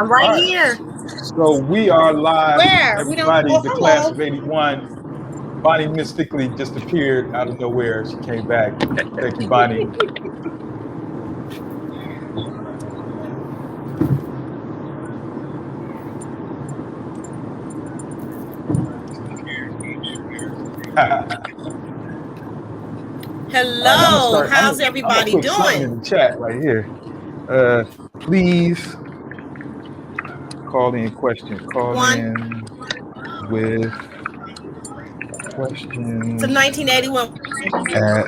I'm right All right. here. So we are live. Where? We don't. Everybody, Oh, the class hello. of 81. Bonnie mystically just appeared out of nowhere. She came back. Thank you, Bonnie. All right, I'm gonna Hello. start. How's I'm gonna everybody put something in doing? the chat right here. Please call in questions. Call One. in with To questions 1981 at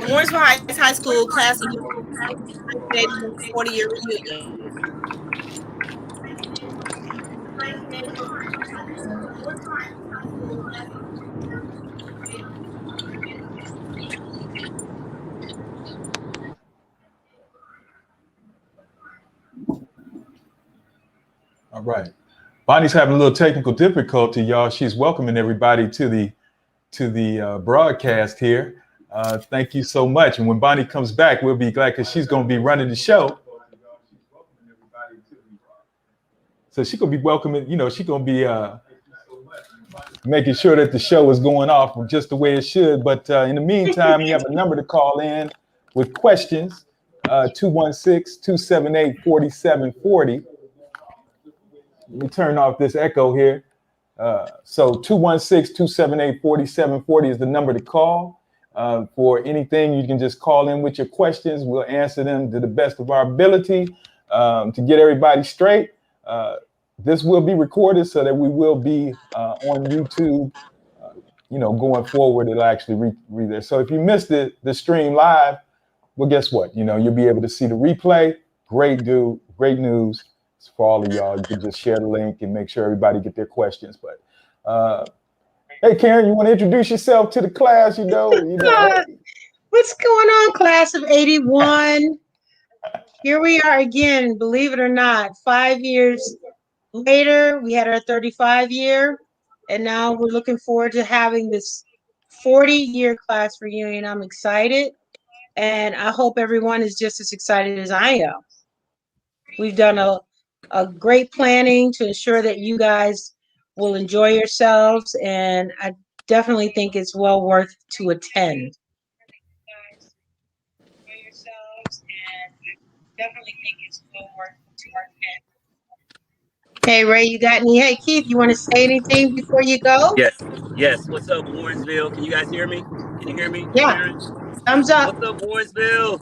Warrensville Heights High School class of 1981 40-year reunion. all right. Bonnie's having a little technical difficulty, y'all. She's welcoming everybody to the broadcast here. Thank you so much. And when Bonnie comes back, we'll be glad because she's going to be running the show. So she's going to be welcoming. She's going to be making sure that the show is going off just the way it should. But in the meantime, you have a number to call in with questions. 216-278-4740. Let me turn off this echo here. So 216-278-4740 is the number to call. For anything, you can just call in with your questions. We'll answer them to the best of our ability to get everybody straight. This will be recorded so that we will be on YouTube. Going forward, it'll actually read there. So if you missed the stream live, well, guess what? You'll be able to see the replay. Great news for all of y'all. You can just share the link and make sure everybody get their questions. But hey, Karen, you want to introduce yourself to the class? Hey. What's going on, class of 81? Here we are again, believe it or not, 5 years later. We had our 35 year, and now we're looking forward to having this 40-year class reunion. I'm excited, and I hope everyone is just as excited as I am. We've done a great planning to ensure that you guys will enjoy yourselves, and I definitely think it's well worth to attend. Hey, Ray, you got any? Hey, Keith, you want to say anything before you go? Yes. What's up, Warrensville? Can you guys hear me? Can you hear me? Yeah. Thumbs up. What's up, Warrensville?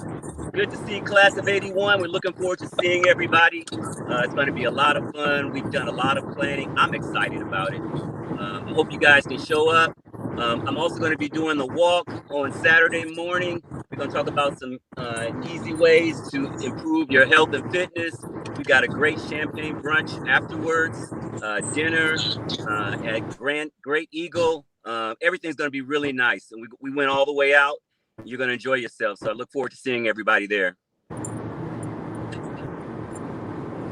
Good to see class of 81. We're looking forward to seeing everybody. It's going to be a lot of fun. We've done a lot of planning. I'm excited about it. I hope you guys can show up. I'm also going to be doing the walk on Saturday morning. We're going to talk about some easy ways to improve your health and fitness. We got a great champagne brunch afterwards, dinner at Great Eagle. Everything's going to be really nice. And we went all the way out. You're going to enjoy yourself. So I look forward to seeing everybody there. All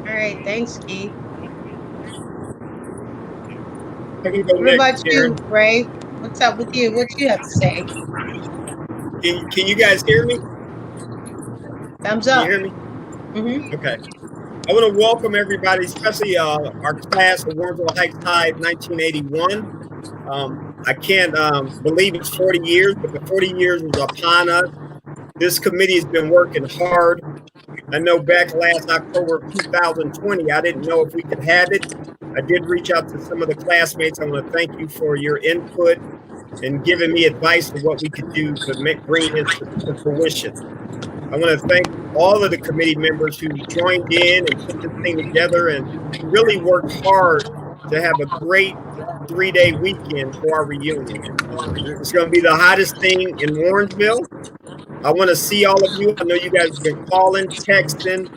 right. Thanks, Keith. What about you, Ray? What's up with you? What you have to say? Can you guys hear me? Thumbs up. Can you hear me? Mm-hmm. Okay. I want to welcome everybody, especially our class of Warrensville Heights High 1981. I can't believe it's 40 years, but the 40 years is upon us. This committee has been working hard. I know back last October of 2020, I didn't know if we could have it. I did reach out to some of the classmates. I want to thank you for your input and giving me advice on what we could do to bring this to fruition. I want to thank all of the committee members who joined in and put this thing together and really worked hard to have a great 3-day weekend for our reunion. It's going to be the hottest thing in Warrensville. I want to see all of you. I know you guys have been calling, texting,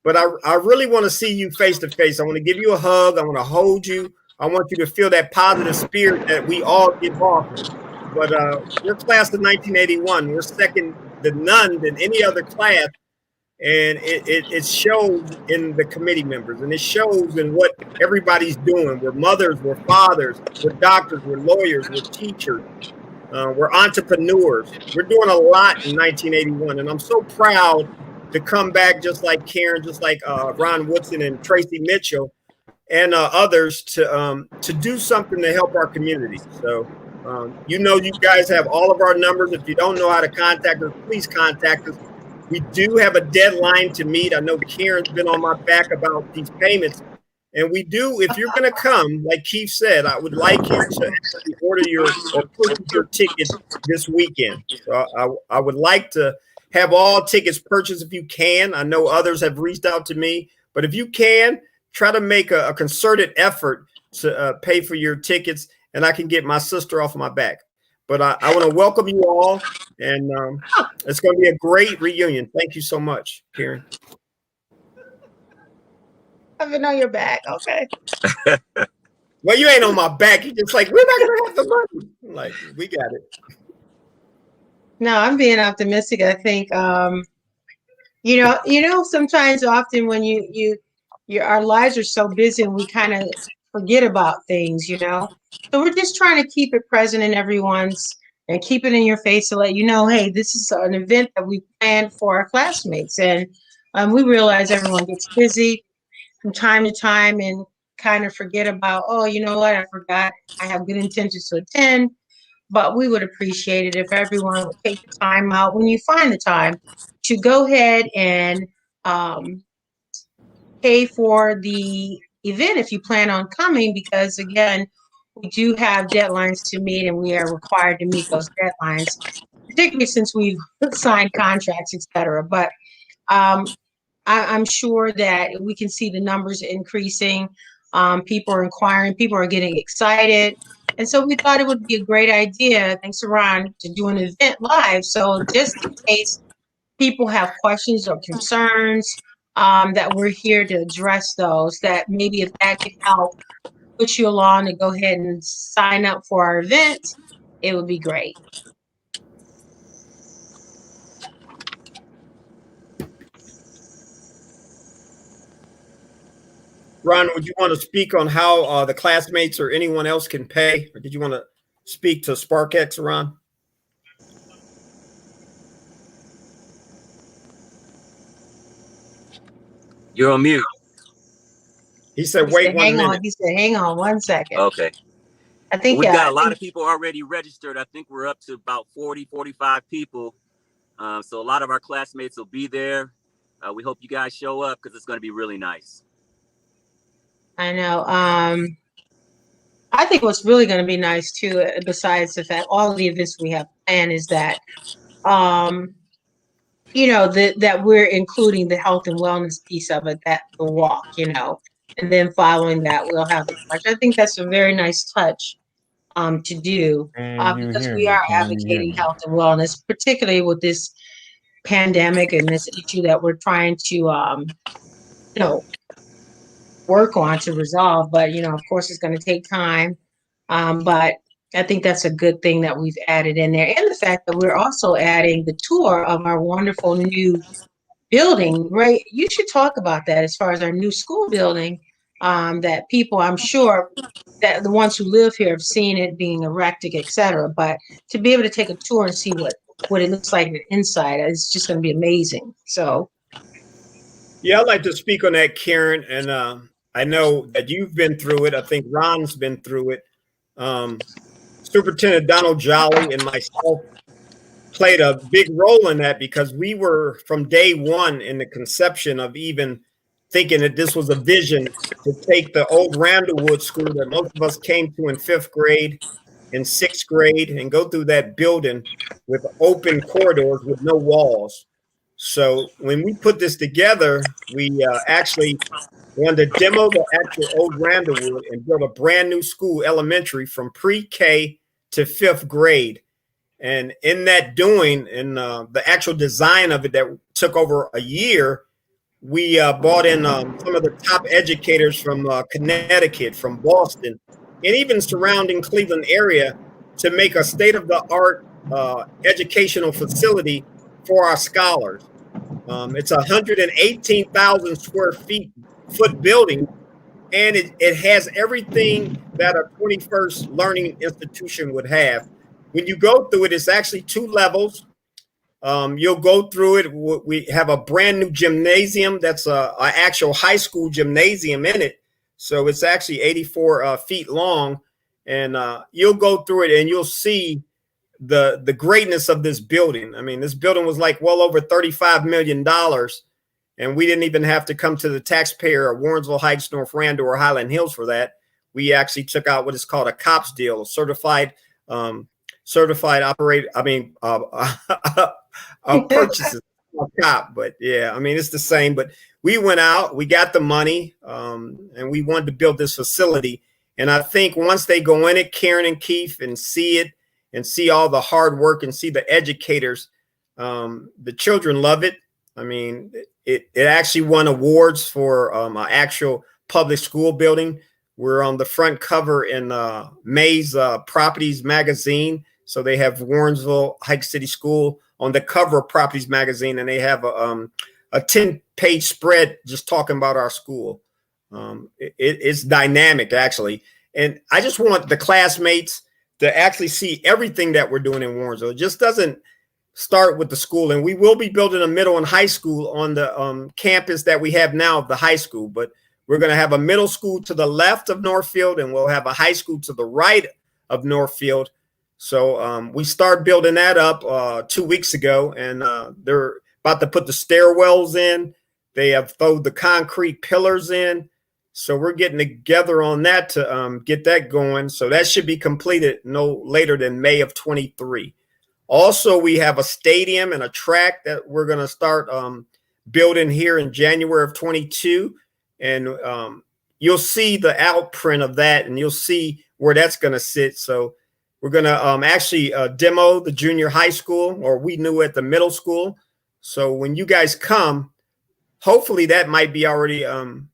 but I really want to see you face to face. I want to give you a hug. I want to hold you. I want you to feel that positive spirit that we all give off. But we're class of 1981. We're second to none than any other class. And it shows in the committee members, and it shows in what everybody's doing. We're mothers, we're fathers, we're doctors, we're lawyers, we're teachers, we're entrepreneurs. We're doing a lot in 1981, and I'm so proud to come back just like Karen, just like Ron Woodson and Tracy Mitchell. and others to do something to help our community. So, you guys have all of our numbers. If you don't know how to contact us, please contact us. We do have a deadline to meet. I know Karen's been on my back about these payments. And we do, if you're going to come, like Keith said, I would like you to actually order or purchase your ticket this weekend. So I would like to have all tickets purchased if you can. I know others have reached out to me, but if you can, try to make a concerted effort to pay for your tickets, and I can get my sister off my back. But I want to welcome you all, and it's going to be a great reunion. Thank you so much, Karen. I've been on your back. Okay. Well, you ain't on my back. You just like, we're not going to have the money. I'm like, we got it. No, I'm being optimistic. I think, sometimes often when our lives are so busy and we kind of forget about things, So we're just trying to keep it present in everyone's and keep it in your face to let you know, hey, this is an event that we planned for our classmates. And we realize everyone gets busy from time to time and kind of forget about, oh, you know what, I forgot. I have good intentions to attend. But we would appreciate it if everyone would take the time out when you find the time to go ahead and pay for the event if you plan on coming, because again, we do have deadlines to meet and we are required to meet those deadlines, particularly since we've signed contracts, etc. But I'm sure that we can see the numbers increasing. People are inquiring, people are getting excited. And so we thought it would be a great idea, thanks to Ron, to do an event live. So just in case people have questions or concerns, that we're here to address those, that maybe if that could help put you along to go ahead and sign up for our event, it would be great. Ron, would you want to speak on how the classmates or anyone else can pay? Or did you want to speak to SparkX, Ron? You're on mute. He said, wait 1 minute. He said, hang on 1 second. Okay. I think we've got a lot of people already registered. I think we're up to about 40, 45 people. So a lot of our classmates will be there. We hope you guys show up because it's going to be really nice. I know. I think what's really going to be nice too, besides the fact all of the events we have planned, is that, that we're including the health and wellness piece of it, that the walk, and then following that we'll have the touch. I think that's a very nice touch to do because we are advocating health and wellness, particularly with this pandemic and this issue that we're trying to, work on to resolve. But, of course, it's going to take time. But I think that's a good thing that we've added in there. And the fact that we're also adding the tour of our wonderful new building, right? You should talk about that as far as our new school building, that people, I'm sure that the ones who live here have seen it being erected, et cetera. But to be able to take a tour and see what it looks like inside, it's just going to be amazing. So. Yeah, I'd like to speak on that, Karen. And I know that you've been through it. I think Ron's been through it. Superintendent Donald Jolly and myself played a big role in that because we were from day one in the conception of even thinking that this was a vision to take the old Randallwood school that most of us came to in 5th grade and 6th grade and go through that building with open corridors with no walls. So when we put this together, we actually wanted to demo the actual old Randallwood and build a brand new school, elementary, from pre-K to 5th grade. And in that doing, and the actual design of it that took over a year, we brought in some of the top educators from Connecticut, from Boston, and even surrounding Cleveland area to make a state-of-the-art educational facility for our scholars. It's a 118,000 square foot building, and it has everything that a 21st learning institution would have. When you go through it, it's actually 2 levels. You'll go through it. We have a brand new gymnasium that's an actual high school gymnasium in it. So it's actually 84 feet long, and you'll go through it and you'll see the greatness of this building. I mean, this building was like well over $35 million, and we didn't even have to come to the taxpayer of Warrensville Heights, North Randall, or Highland Hills for that. We actually took out what is called a COPS deal, a certified purchases. Cop, but yeah, I mean, it's the same. But we went out, we got the money, and we wanted to build this facility. And I think once they go in it, Karen and Keith, and see it, and see all the hard work, and see the educators, the children love it. I mean, it actually won awards for an actual public school building. We're on the front cover in May's Properties magazine. So they have Warrensville Heights City School on the cover of Properties magazine, and they have a 10-page spread just talking about our school. It's dynamic, actually. And I just want the classmates to actually see everything that we're doing in Warrensville. It just doesn't start with the school. And we will be building a middle and high school on the campus that we have now of the high school. But we're going to have a middle school to the left of Northfield, and we'll have a high school to the right of Northfield. So we started building that up 2 weeks ago, and they're about to put the stairwells in. They have thrown the concrete pillars in. So we're getting together on that to get that going. So that should be completed no later than May of 23. Also, we have a stadium and a track that we're going to start building here in January of 22. And you'll see the outprint of that, and you'll see where that's going to sit. So we're going to actually demo the junior high school, or we knew at the middle school. So when you guys come, hopefully that might be already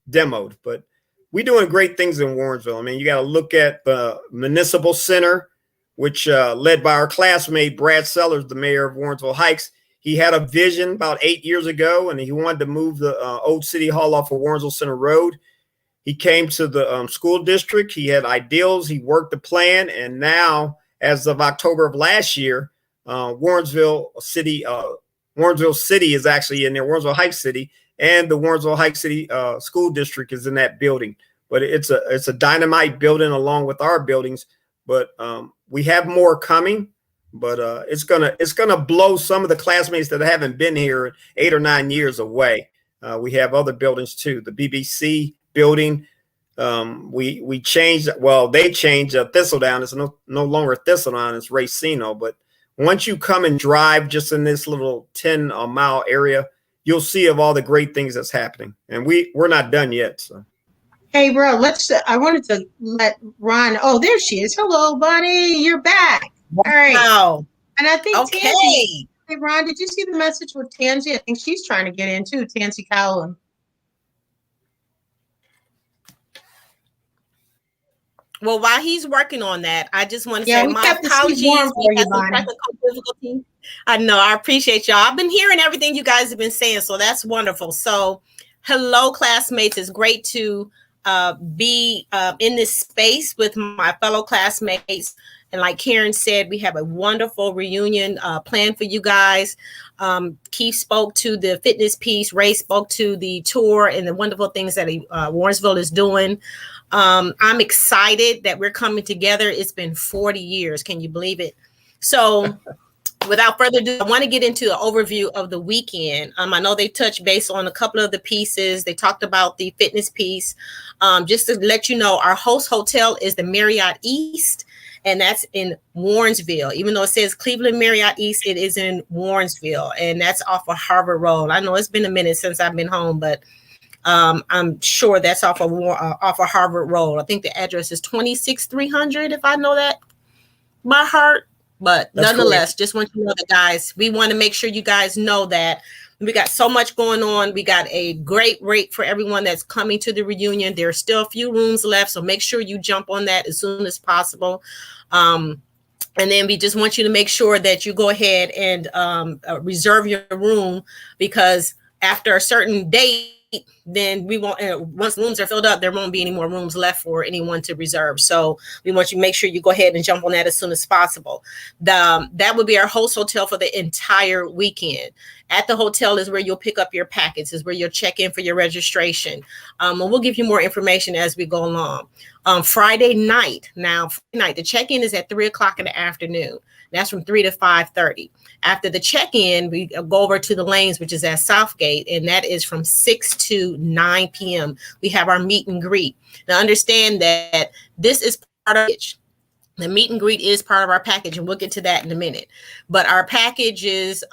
demoed. But we're doing great things in Warrensville. I mean, you got to look at the municipal center, which led by our classmate, Brad Sellers, the mayor of Warrensville Heights. He had a vision about 8 years ago, and he wanted to move the old city hall off of Warrensville Center Road. He came to the school district. He had ideals. He worked the plan. And now, as of October of last year, Warrensville City is actually in there, Warrensville Heights City, and the Warrensville Heights City School District is in that building. But it's a dynamite building along with our buildings. But we have more coming. But it's gonna blow some of the classmates that haven't been here 8 or 9 years away. We have other buildings too. The BBC building, we changed. Well, they changed Thistledown. It's no longer Thistledown. It's Racino. But once you come and drive just in this little 10-mile area, you'll see of all the great things that's happening. And we're not done yet. So. Hey, bro, I wanted to let Ron. Oh, there she is. Hello, buddy. You're back. All right. Wow. And I think Okay. Tansy, hey, Ron, did you see the message with Tansy? I think she's trying to get in too, Tansy Cowlin. Well, while he's working on that, I just want to Yeah, say we my kept the seat apologies. warm for We you, had some Bonnie. technical difficulty. I know. I appreciate y'all. I've been hearing everything you guys have been saying, so that's wonderful. So, hello, classmates. It's great to be in this space with my fellow classmates. And like Karen said, we have a wonderful reunion planned for you guys. Keith spoke to the fitness piece. Ray spoke to the tour and the wonderful things that Warrensville is doing. I'm excited that we're coming together. It's been 40 years. Can you believe it? So without further ado, I want to get into an overview of the weekend. I know they touched base on a couple of the pieces. They talked about the fitness piece. Just to let you know, our host hotel is the Marriott East, and that's in Warrensville. Even though it says Cleveland Marriott East, it is in Warrensville, and that's off of Harvard Road. I know it's been a minute since I've been home, but I'm sure that's off of Harvard Road. I think the address is 26300, if I know that by heart. But that's nonetheless, just want you to know that, guys, we want to make sure you guys know that we got so much going on. We got a great rate for everyone that's coming to the reunion. There are still a few rooms left, so make sure you jump on that as soon as possible. And then we just want you to make sure that you go ahead and reserve your room, because after a certain date, then we won't, once rooms are filled up, there won't be any more rooms left for anyone to reserve. So we want you to make sure you go ahead and jump on that as soon as possible. That would be our host hotel for the entire weekend. At the hotel is where you'll pick up your packets, is where you'll check in for your registration. And we'll give you more information as we go along. Friday night, the check-in is at 3 o'clock in the afternoon. That's from 3 to 5:30. After the check-in, we go over to the lanes, which is at Southgate, and that is from 6 to 9 p.m. We have our meet and greet. Now, understand that this is part of it. The meet and greet is part of our package, and we'll get to that in a minute. But our packages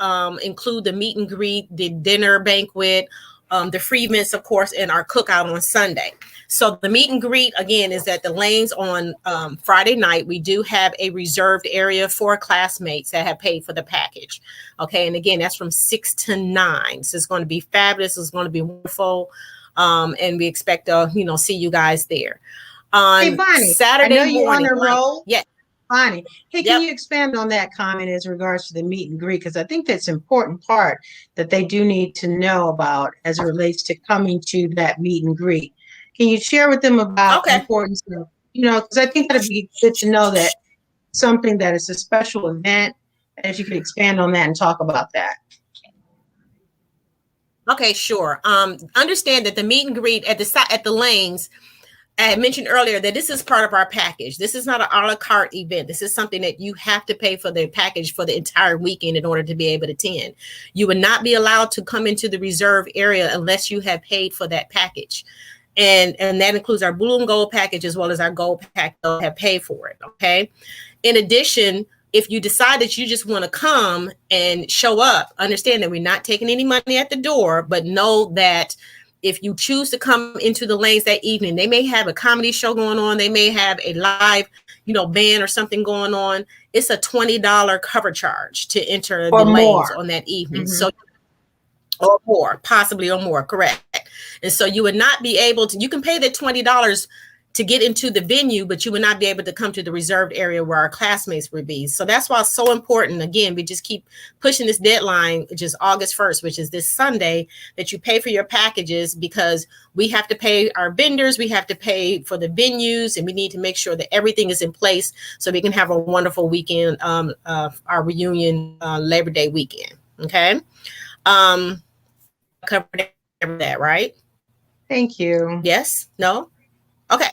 include the meet and greet, the dinner banquet, the free events, of course, and our cookout on Sunday. So the meet and greet, again, is at the lanes on Friday night. We do have a reserved area for classmates that have paid for the package. Okay, and again, that's from 6 to 9. So it's going to be fabulous. It's going to be wonderful. And we expect to, see you guys there. Hey, Bonnie, Saturday I know you're morning. on the roll. Yeah. Bonnie, hey, can you expand on that comment as regards to the meet and greet? Because I think that's an important part that they do need to know about as it relates to coming to that meet and greet. Can you share with them about the importance of, because I think that'd be good to know that something that is a special event, and if you could expand on that and talk about that. Okay, sure. Understand that the meet and greet at the lanes, I had mentioned earlier that this is part of our package. This is not an a la carte event. This is something that you have to pay for the package for the entire weekend in order to be able to attend. You would not be allowed to come into the reserve area unless you have paid for that package. And that includes our blue and gold package as well as our gold package that have paid for it. Okay. In addition, if you decide that you just want to come and show up, understand that we're not taking any money at the door, but know that if you choose to come into the lanes that evening, they may have a comedy show going on. They may have a live, band or something going on. It's a $20 cover charge to enter the lanes on that evening. Mm-hmm. So, or more, possibly or more, correct. And so you would not be able to, you can pay the $20 to get into the venue, but you would not be able to come to the reserved area where our classmates would be. So that's why it's so important. Again, we just keep pushing this deadline, which is August 1st, which is this Sunday, that you pay for your packages, because we have to pay our vendors, we have to pay for the venues, and we need to make sure that everything is in place so we can have a wonderful weekend, our reunion Labor Day weekend. Okay. Covered that, right? Thank you. Yes? No? Okay.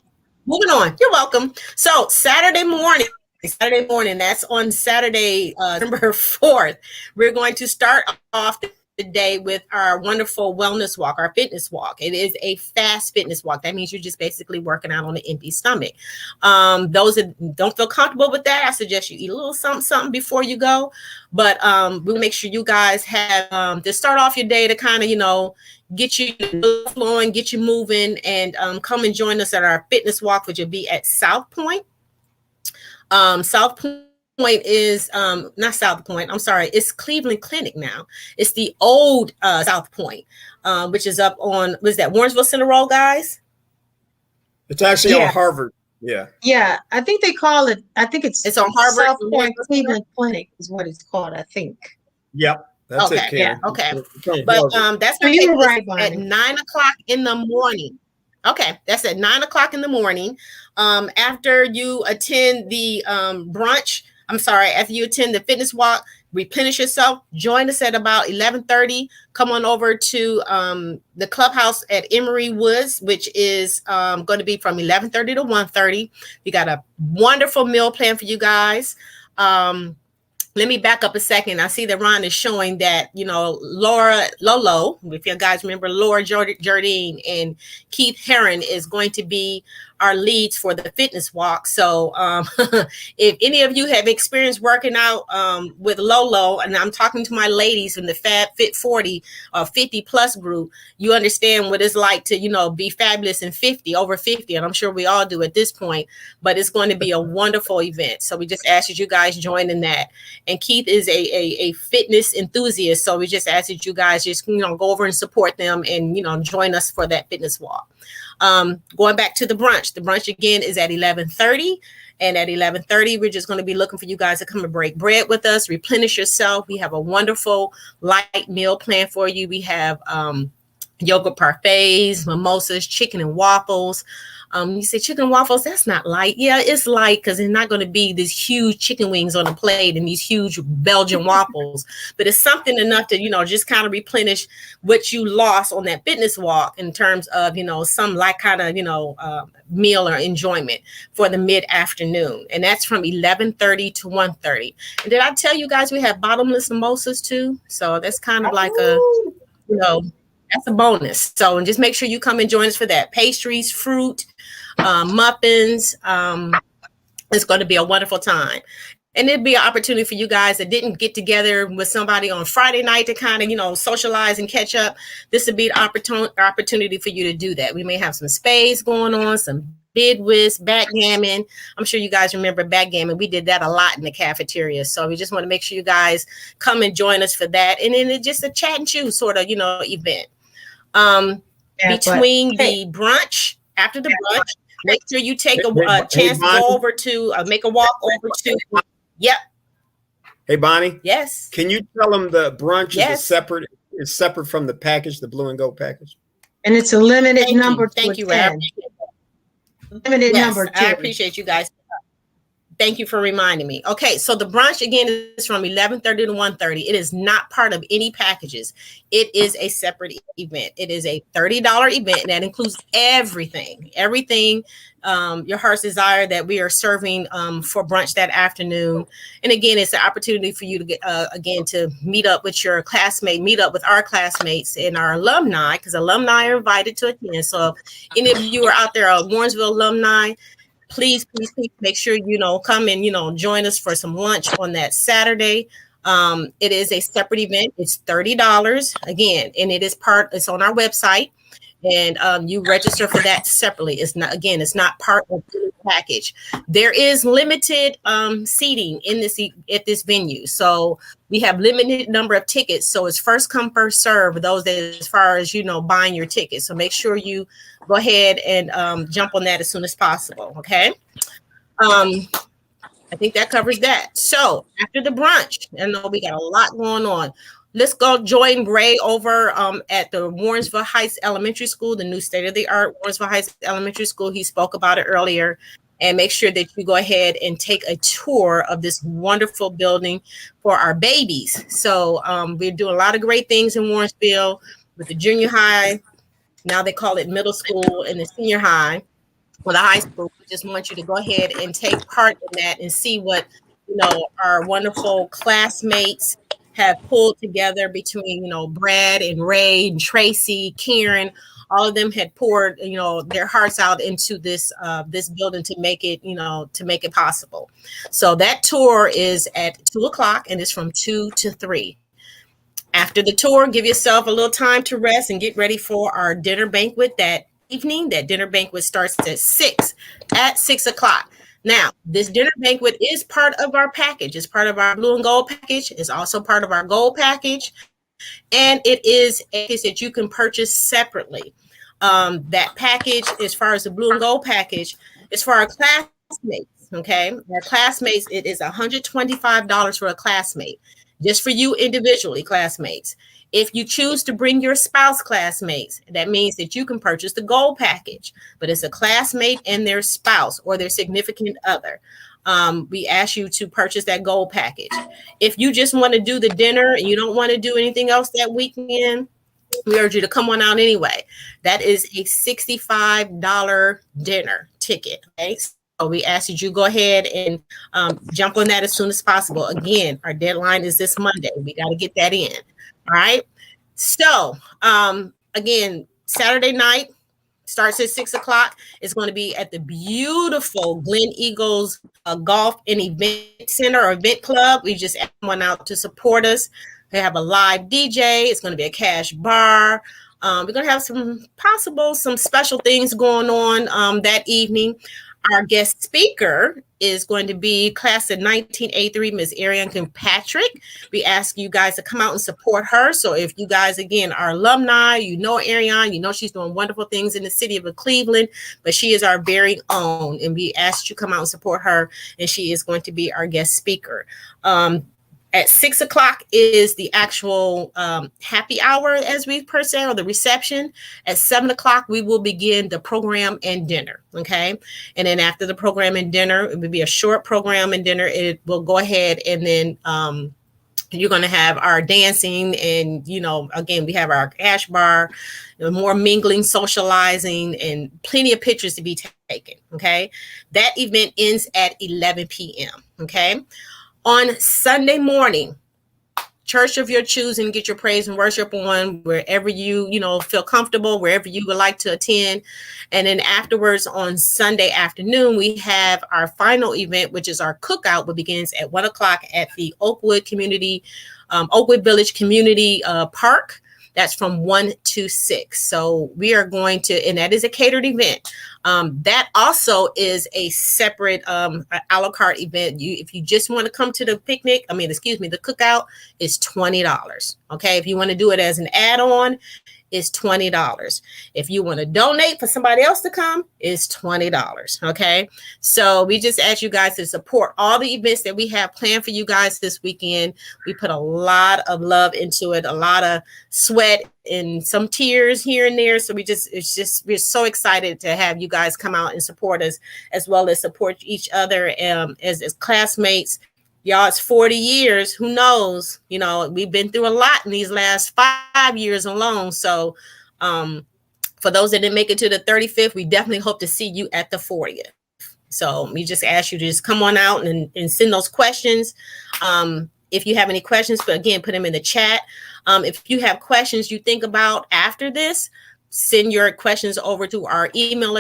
Moving on. You're welcome. So Saturday morning, that's on Saturday, November 4th, we're going to start off the day with our wonderful wellness walk, our fitness walk. It is a fast fitness walk. That means you're just basically working out on an empty stomach. Those that don't feel comfortable with that, I suggest you eat a little something before you go. But we'll make sure you guys have to start off your day to kind of, get you flowing, get you moving, and come and join us at our fitness walk, which will be at South Point. South Point is not South Point. I'm sorry. It's Cleveland Clinic now. It's the old South Point, which is up on, was that Warrensville Center Road, guys? It's actually on Harvard. Yeah. Yeah. I think they call it, it's on Harvard. South Point Cleveland Clinic is what it's called, I think. Yep. That's okay. it, Yeah. Okay. But that's going to take place at 9 o'clock in the morning. Okay. That's at 9 o'clock in the morning. After you attend the after you attend the fitness walk, replenish yourself, join us at about 11:30. Come on over to the clubhouse at Emory Woods, which is going to be from 11:30 to 1:30. We got a wonderful meal plan for you guys. Let me back up a second. I see that Ron is showing that, Lolo, if you guys remember, Laura Jardine and Keith Heron is going to be our leads for the fitness walk. So if any of you have experienced working out with Lolo, and I'm talking to my ladies from the Fab Fit 40 or 50 plus group, you understand what it's like to, be fabulous in over 50. And I'm sure we all do at this point, but it's going to be a wonderful event. So we just ask that you guys join in that. And Keith is a fitness enthusiast. So we just ask that you guys just, go over and support them and, join us for that fitness walk. Going back to the brunch again is at 11:30. And at 11:30, we're just going to be looking for you guys to come and break bread with us, replenish yourself. We have a wonderful light meal plan for you. We have yogurt parfaits, mimosas, chicken and waffles. You say chicken and waffles, that's not light. Yeah, it's light because it's not going to be these huge chicken wings on a plate and these huge Belgian waffles, but it's something enough to, just kind of replenish what you lost on that fitness walk in terms of, some like kind of, meal or enjoyment for the mid-afternoon. And that's from 11:30 to 1:30. And did I tell you guys we have bottomless mimosas too? So that's kind of like that's a bonus. So and just make sure you come and join us for that. Pastries, fruit, muffins. It's going to be a wonderful time. And it'd be an opportunity for you guys that didn't get together with somebody on Friday night to kind of, socialize and catch up. This would be an opportunity for you to do that. We may have some spades going on, some bid whist, backgammon. I'm sure you guys remember backgammon. We did that a lot in the cafeteria. So we just want to make sure you guys come and join us for that. And then it's just a chat and chew sort of, event. Between the brunch, after the brunch, make sure you take a chance to go over to make a walk over to. Yep. Hey, Bonnie. Yes. Can you tell them the brunch is separate from the package, the blue and gold package? And it's a limited number. Thank you, limited number. I appreciate you guys. Thank you for reminding me. Okay, so the brunch again is from 11:30 to 1:30. It is not part of any packages. It is a separate event. It is a $30 event, and that includes everything your heart's desire that we are serving for brunch that afternoon. And again, it's an opportunity for you to get to meet up with your classmate, meet up with our classmates and our alumni, because alumni are invited to attend. So if any of you are out there, Warrensville alumni, please make sure, come and, join us for some lunch on that Saturday. It is a separate event. It's $30 again, and it's on our website, and you register for that separately. It's not part of the package. There is limited seating at this venue. So we have limited number of tickets. So it's first come, first serve, those that as far as, buying your tickets. So make sure you go ahead and jump on that as soon as possible. Okay. I think that covers that. So after the brunch, I know we got a lot going on. Let's go join Bray over at the Warrensville Heights Elementary School, the new state-of-the-art Warrensville Heights Elementary School. He spoke about it earlier. And make sure that you go ahead and take a tour of this wonderful building for our babies. So we're doing a lot of great things in Warrensville with the junior high. Now they call it middle school, and the senior high, or the high school. We just want you to go ahead and take part in that and see what, our wonderful classmates have pulled together between, Brad and Ray and Tracy, Karen. All of them had poured, their hearts out into this building to make it possible. So that tour is at 2:00, and it's from 2 to 3. After the tour, give yourself a little time to rest and get ready for our dinner banquet that evening. That dinner banquet starts at 6 o'clock. Now, this dinner banquet is part of our package. It's part of our blue and gold package. It's also part of our gold package. And it is a package that you can purchase separately. That package, as far as the blue and gold package, is for our classmates. Okay, our classmates, it is $125 for a classmate, just for you individually, classmates. If you choose to bring your spouse classmates, that means that you can purchase the gold package, but it's a classmate and their spouse or their significant other. We ask you to purchase that gold package. If you just want to do the dinner and you don't want to do anything else that weekend, we urge you to come on out anyway. That is a $65 dinner ticket. Okay? So we ask that you go ahead and jump on that as soon as possible. Again, our deadline is this Monday. We got to get that in. All right. So again, Saturday night starts at 6 o'clock. It's going to be at the beautiful Glen Eagles Golf and Event Center or Event Club. We just asked one out to support us. They have a live DJ. It's going to be a cash bar. We're going to have some special things going on that evening. Our guest speaker is going to be class of 1983, Ms. Ariane Patrick. We ask you guys to come out and support her. So if you guys, again, are alumni, Ariane, she's doing wonderful things in the city of Cleveland, but she is our very own. And we asked you to come out and support her, and she is going to be our guest speaker. At 6 o'clock is the actual happy hour, as we per se, or the reception. At 7 o'clock, we will begin the program and dinner. Okay. And then after the program and dinner, it will be a short program and dinner. It will go ahead and then you're going to have our dancing, and again, we have our cash bar, more mingling, socializing, and plenty of pictures to be taken. Okay. That event ends at 11 p.m. Okay. On Sunday morning, church of your choosing, get your praise and worship on wherever you feel comfortable, wherever you would like to attend. And then afterwards, on Sunday afternoon, we have our final event, which is our cookout, which begins at 1 o'clock at the Oakwood Village Community Park. That's from 1 to 6. So we are going to, and that is a catered event. That also is a separate a la carte event. If you just want to come to the picnic, the cookout is $20. Okay. If you want to do it as an add-on, it's $20. If you want to donate for somebody else to come, it's $20. Okay. So we just ask you guys to support all the events that we have planned for you guys this weekend. We put a lot of love into it, a lot of sweat and some tears here and there. So we're so excited to have you guys come out and support us, as well as support each other as classmates. Y'all, it's 40 years. Who knows? We've been through a lot in these last 5 years alone. So for those that didn't make it to the 35th, we definitely hope to see you at the 40th. So we just ask you to just come on out and send those questions. If you have any questions, but again, put them in the chat. If you have questions you think about after this, send your questions over to our email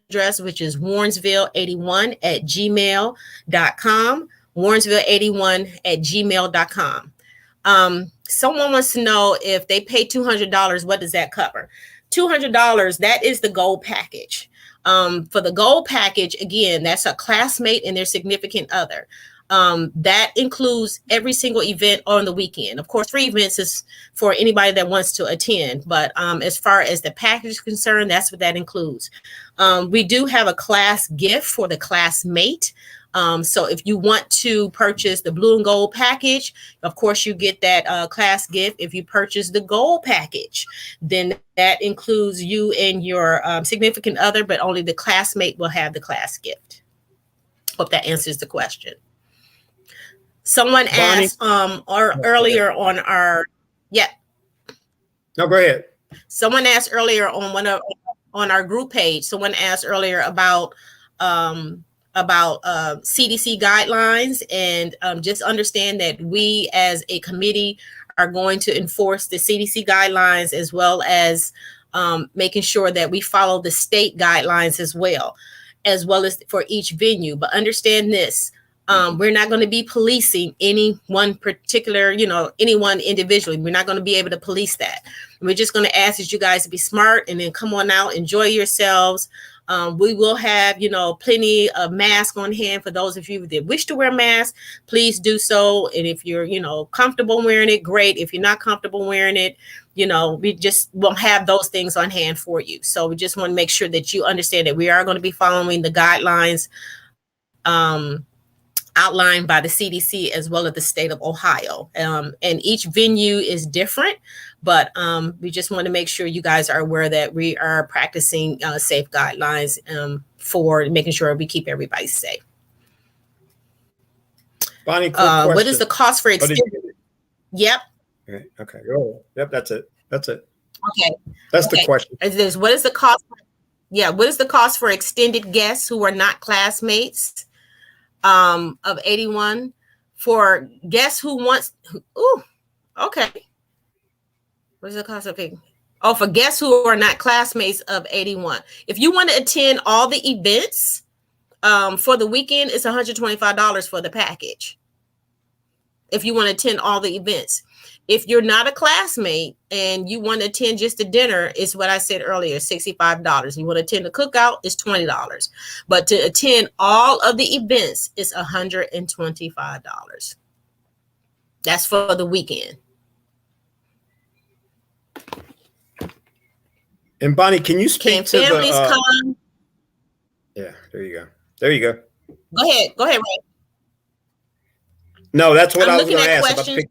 address, which is warrensville81@gmail.com. warrensville81@gmail.com. Someone wants to know, if they pay $200, what does that cover? $200, that is the gold package. For the gold package, again, that's a classmate and their significant other. That includes every single event on the weekend. Of course, 3 events is for anybody that wants to attend. But as far as the package is concerned, that's what that includes. We do have a class gift for the classmate. So if you want to purchase the blue and gold package, of course, you get that class gift. If you purchase the gold package, then that includes you and your significant other, but only the classmate will have the class gift. Hope that answers the question. Someone asked earlier on our, No, go ahead. Someone asked earlier on our group page. Someone asked earlier about CDC guidelines, and just understand that we as a committee are going to enforce the CDC guidelines, as well as making sure that we follow the state guidelines as well as for each venue. But understand this. We're not going to be policing any one particular, anyone individually. We're not going to be able to police that. We're just going to ask that you guys to be smart and then come on out, enjoy yourselves. We will have, plenty of masks on hand for those of you that wish to wear masks. Please do so. And if you're, comfortable wearing it, great. If you're not comfortable wearing it, we just won't have those things on hand for you. So we just want to make sure that you understand that we are going to be following the guidelines outlined by the CDC as well as the state of Ohio. And each venue is different, but we just want to make sure you guys are aware that we are practicing safe guidelines for making sure we keep everybody safe. Bonnie, quick question. What is the cost for extended? Yep. Okay. Oh, yep. That's it. Okay. That's the question. What is the cost? What is the cost for extended guests who are not classmates of 81? For guests who wants? Okay. What is the cost of it? For guests who are not classmates of 81. If you want to attend all the events for the weekend, it's $125 for the package. If you want to attend all the events. If you're not a classmate and you want to attend just a dinner, it's what I said earlier, $65. You want to attend the cookout, it's $20. But to attend all of the events, it's $125. That's for the weekend. And Bonnie, can you speak to families come? Yeah, there you go. Go ahead, Ray. No, that's what I'm I was looking going to at ask about. questions.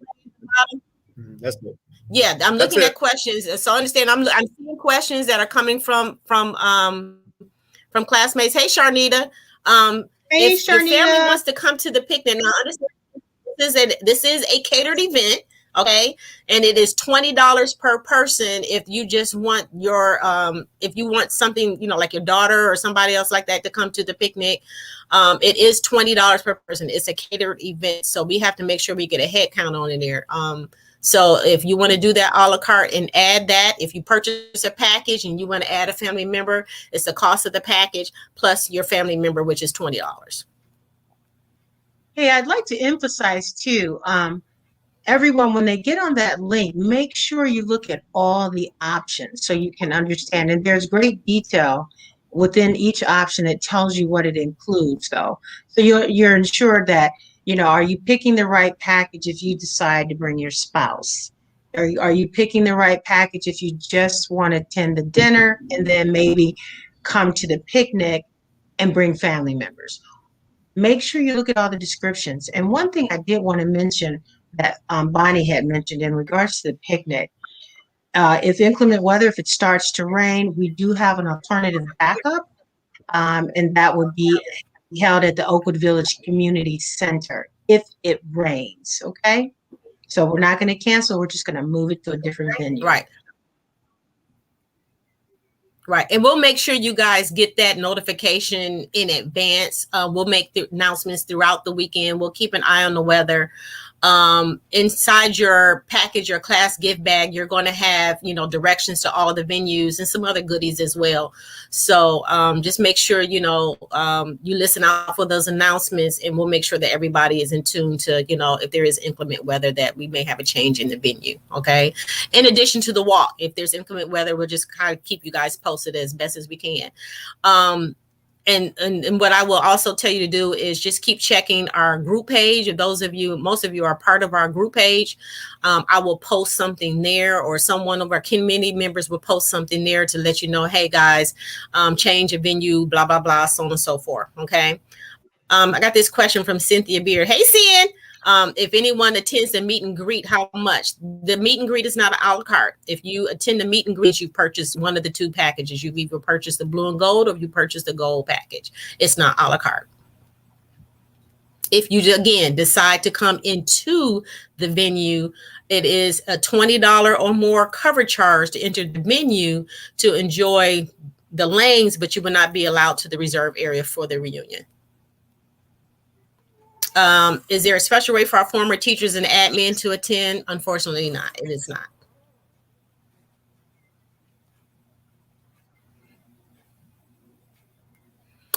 That's it. Yeah, I'm That's looking it. at questions. So understand, I'm seeing questions that are coming from classmates. Hey, Sharnita, Hey, if your family Sharnita. wants to come to the picnic, now understand this is a catered event, okay, and it is $20 per person. If you just want your if you want something, you know, like your daughter or somebody else like that to come to the picnic, it is $20 per person. It's a catered event, so we have to make sure we get a head count on in there. So if you want to do that a la carte and add that, if you purchase a package and you want to add a family member, it's the cost of the package plus your family member, which is $20. Hey, I'd like to emphasize too, everyone, when they get on that link, make sure you look at all the options so you can understand. And there's great detail within each option that tells you what it includes, though. So you're ensured that, you know, are you picking the right package if you decide to bring your spouse? Are you picking the right package if you just want to attend the dinner and then maybe come to the picnic and bring family members? Make sure you look at all the descriptions. And one thing I did want to mention that Bonnie had mentioned in regards to the picnic, if inclement weather, if it starts to rain, we do have an alternative backup, and that would be held at the Oakwood Village Community Center if it rains, okay? So we're not going to cancel, we're just going to move it to a different venue. Right. Right. And we'll make sure you guys get that notification in advance. We'll make the announcements throughout the weekend. We'll keep an eye on the weather. Inside your package, your class gift bag, you're going to have, you know, directions to all the venues and some other goodies as well. So just make sure, you know, you listen out for those announcements, and we'll make sure that everybody is in tune to, you know, if there is inclement weather, that we may have a change in the venue. Okay. In addition to the walk, if there's inclement weather, we'll just kind of keep you guys posted as best as we can. And what I will also tell you to do is just keep checking our group page. If those of you, most of you are part of our group page, I will post something there, or someone of our community members will post something there to let you know, hey guys, change of venue, blah, blah, blah, so on and so forth. Okay. I got this question from Cynthia Beard. Hey, Cyn. If anyone attends the meet and greet, how much? The meet and greet is not an a la carte. If you attend the meet and greet, you purchase one of the two packages. You've either purchased the blue and gold, or you purchase the gold package. It's not a la carte. If you, again, decide to come into the venue, it is a $20 or more cover charge to enter the venue to enjoy the lanes, but you will not be allowed to the reserve area for the reunion. Is there a special rate for our former teachers and admin to attend? Unfortunately not. It is not.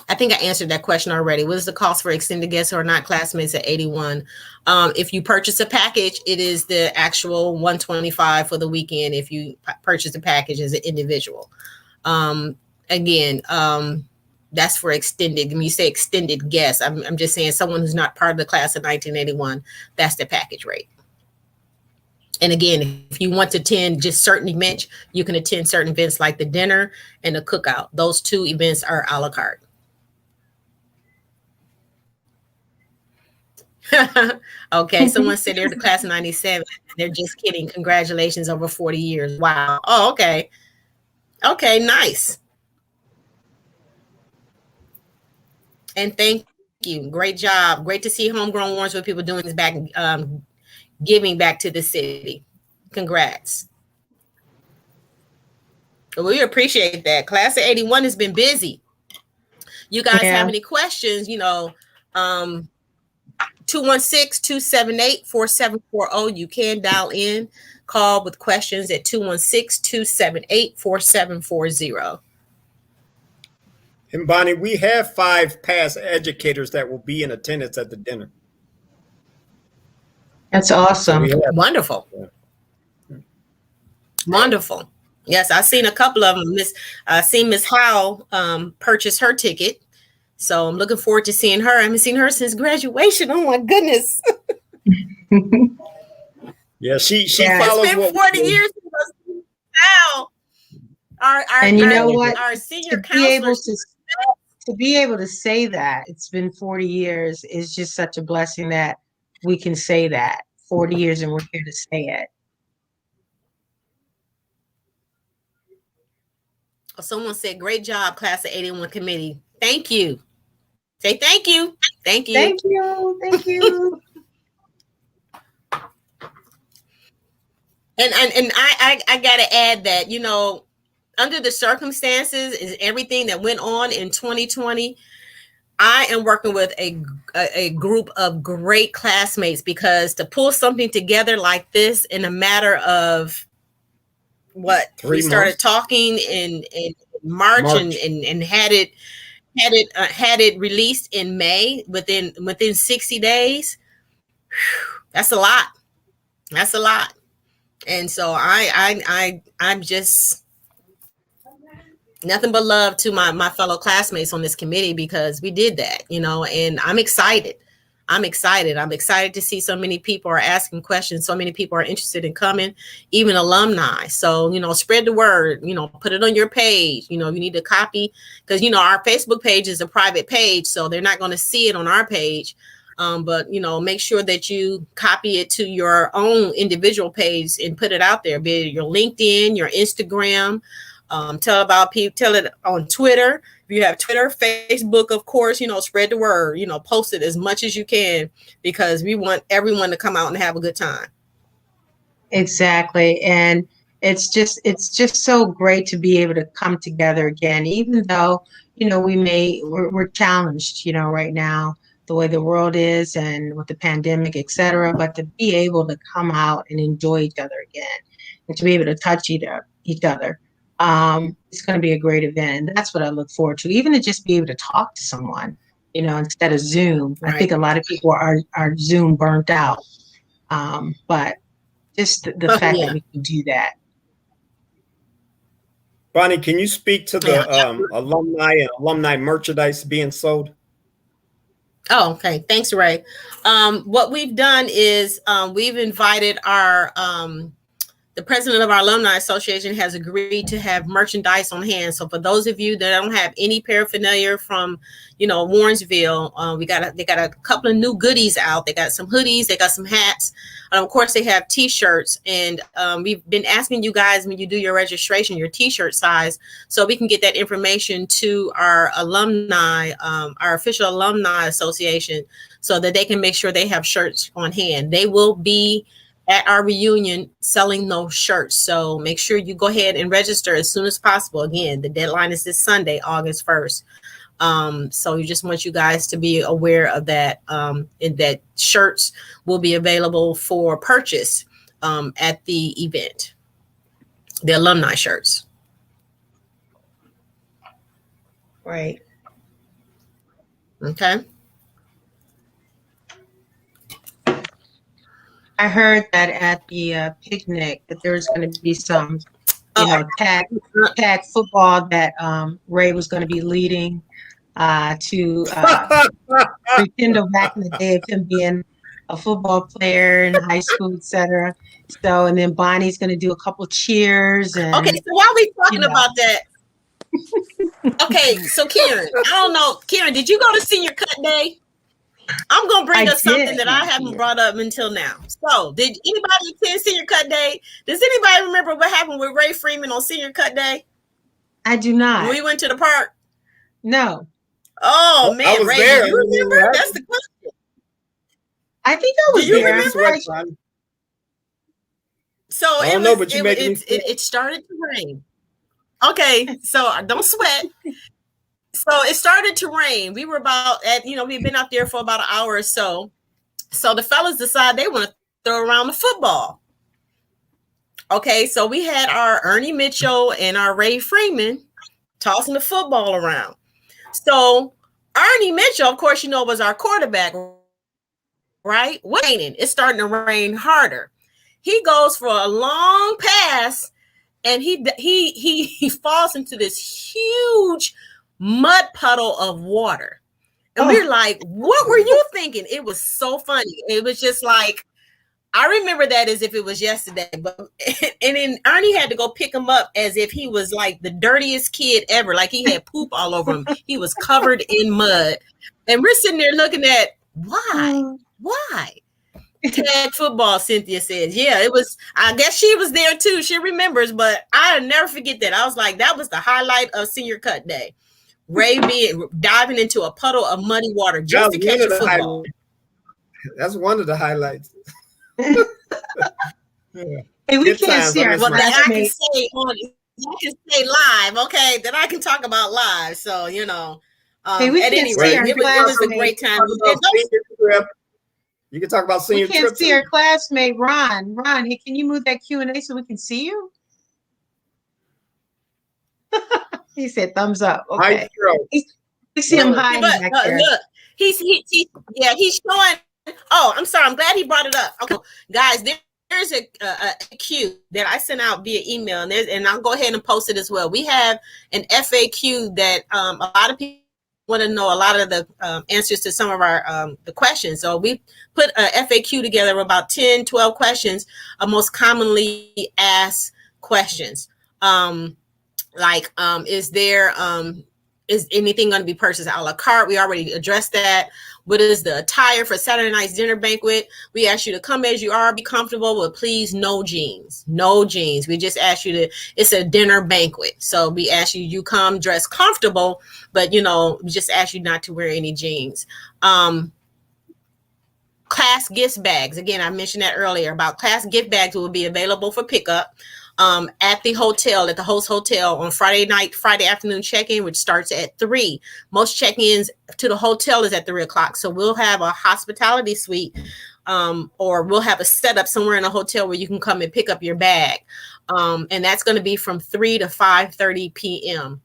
I think I answered that question already. What is the cost for extended guests who are not classmates at 81? If you purchase a package, it is the actual $125 for the weekend. If you purchase a package as an individual, again, that's for extended. When you say extended guests, I'm just saying someone who's not part of the class of 1981, that's the package rate. And again, if you want to attend just certain events, you can attend certain events like the dinner and the cookout. Those two events are a la carte. Okay, someone said they're the class of 97. They're just kidding. Congratulations, over 40 years. Wow. Oh, okay. Okay, nice. And thank you. Great job. Great to see homegrown warrants with people doing this back, giving back to the city. Congrats. We appreciate that. Class of 81 has been busy. You guys have any questions, you know, 216-278-4740. You can dial in, call with questions at 216-278-4740. And Bonnie, we have 5 past educators that will be in attendance at the dinner. That's awesome. So wonderful. Yeah. Wonderful. Yes, I've seen a couple of them. I seen Miss Howe purchase her ticket. So I'm looking forward to seeing her. I haven't seen her since graduation. Oh my goodness. Yeah, she follows. It's been 40 years now. And you know what? Our senior counselors. To be able to say that it's been 40 years is just such a blessing that we can say that. 40 years and we're here to say it. Someone said, great job, class of 81 committee. Thank you. Say thank you. Thank you. Thank you. Thank you. And I gotta add that, you know, under the circumstances is everything that went on in 2020. I am working with a group of great classmates, because to pull something together like this in a matter of what 3 we started months. talking in March. And had it released in May within 60 days. That's a lot. That's a lot. And so I'm just nothing but love to my fellow classmates on this committee, because we did that, you know, and I'm excited. I'm excited to see so many people are asking questions. So many people are interested in coming, even alumni. So, you know, spread the word, you know, put it on your page. You know, you need to copy, because, you know, our Facebook page is a private page, so they're not going to see it on our page. But, you know, make sure that you copy it to your own individual page and put it out there, be it your LinkedIn, your Instagram. Tell it on Twitter. If you have Twitter, Facebook, of course, you know, spread the word, you know, post it as much as you can, because we want everyone to come out and have a good time. Exactly. And it's just so great to be able to come together again, even though, you know, we're challenged, you know, right now, the way the world is and with the pandemic, et cetera, but to be able to come out and enjoy each other again and to be able to touch each other. It's going to be a great event. And that's what I look forward to, even to just be able to talk to someone, you know, instead of Zoom. Right. I think a lot of people are Zoom burnt out. But just the fact that we can do that. Bonnie, can you speak to the alumni and alumni merchandise being sold? Oh, okay. Thanks, Ray. What we've done is we've invited the president of our alumni association has agreed to have merchandise on hand. So for those of you that don't have any paraphernalia from, you know, Warrensville, they got a couple of new goodies out. They got some hoodies, they got some hats. Of course, they have T-shirts, and we've been asking you guys when you do your registration, your T-shirt size, so we can get that information to our alumni, our official alumni association, so that they can make sure they have shirts on hand. They will be at our reunion selling those shirts. So make sure you go ahead and register as soon as possible. Again, the deadline is this Sunday, August 1st. So we just want you guys to be aware of that, and that shirts will be available for purchase at the event, the alumni shirts. Right. Okay. I heard that at the picnic that there's going to be some, you know, tag football that Ray was going to be leading to rekindle back in the day of him being a football player in high school, etc. So, and then Bonnie's going to do a couple cheers. And, okay, so while we talking about that, okay, so Karen, I don't know, Karen, did you go to senior cut day? I'm going to bring up something that I haven't brought up until now. So, did anybody attend senior cut day? Does anybody remember what happened with Ray Freeman on senior cut day? I do not. When we went to the park? No. Oh, man, I was Ray, there. do you remember? That's the question. I think I was there. So I don't know, but you making me sweat. It started to rain. Okay, so don't sweat. So it started to rain. We were we've been out there for about an hour or so. So the fellas decided they want to throw around the football. Okay, so we had our Ernie Mitchell and our Ray Freeman tossing the football around. So Ernie Mitchell, of course, you know, was our quarterback, right? Raining. It's starting to rain harder. He goes for a long pass, and he falls into this huge mud puddle of water. And we're like, what were you thinking? It was so funny. It was just like, I remember that as if it was yesterday. And then Ernie had to go pick him up as if he was like the dirtiest kid ever. Like he had poop all over him. He was covered in mud. And we're sitting there looking at, why? Tag football, Cynthia says. Yeah, it was. I guess she was there too. She remembers, but I'll never forget that. I was like, that was the highlight of senior cut day. Ray being diving into a puddle of muddy water just to catch a football. That's one of the highlights. Hey, we can't see our well, that I can classmates. say on. I can say live, okay? That I can talk about live. So Hey, we at can't any see rate, our it was a great time. You can talk about senior We can't trip. see our classmate, Ron. Ron, hey, can you move that Q&A so we can see you? He said thumbs up. Okay. We see him hiding back there. Look, he's showing. Oh, I'm sorry. I'm glad he brought it up. Okay, guys, there's a Q that I sent out via email, and I'll go ahead and post it as well. We have an FAQ that a lot of people want to know a lot of the answers to some of our the questions. So we put a FAQ together of about 10, 12 questions of most commonly asked questions. Is anything going to be purchased a la carte? We already addressed that. What is the attire for Saturday night's dinner banquet? We ask you to come as you are, be comfortable, but please no jeans. No jeans. We just ask you to, it's a dinner banquet. So we ask you come dress comfortable, but we just ask you not to wear any jeans. Class gift bags. Again, I mentioned that earlier about class gift bags will be available for pickup at the hotel, at the host hotel on Friday afternoon check-in, which starts at 3. Most check-ins to the hotel is at 3 o'clock. So we'll have a hospitality suite or we'll have a setup somewhere in a hotel where you can come and pick up your bag. And that's going to be from 3 to 5:30 p.m.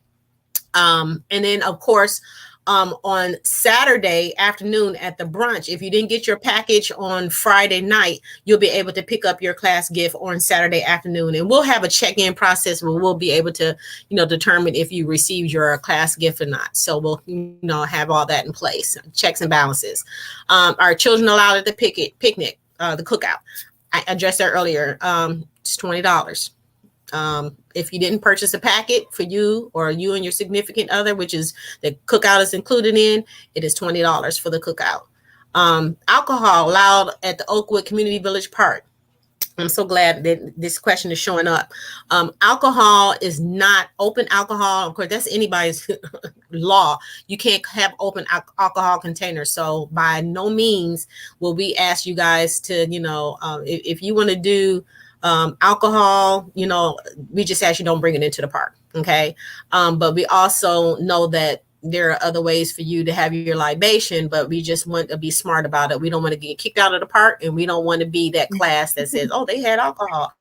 And then, of course, on Saturday afternoon at the brunch, if you didn't get your package on Friday night, you'll be able to pick up your class gift on Saturday afternoon. And we'll have a check-in process where we'll be able to, determine if you received your class gift or not. So we'll, have all that in place, checks and balances. Our children allowed at the picnic, the cookout. I addressed that earlier. It's $20. If you didn't purchase a packet for you or you and your significant other, which is the cookout is included in, it is $20 for the cookout. Alcohol allowed at the Oakwood Community Village Park. I'm so glad that this question is showing up. Alcohol is not open alcohol. Of course, that's anybody's law. You can't have open alcohol containers. So by no means will we ask you guys to, if you want to do alcohol, we just ask you don't bring it into the park. Okay. But we also know that there are other ways for you to have your libation, but we just want to be smart about it. We don't want to get kicked out of the park, and we don't want to be that class that says, oh, they had alcohol.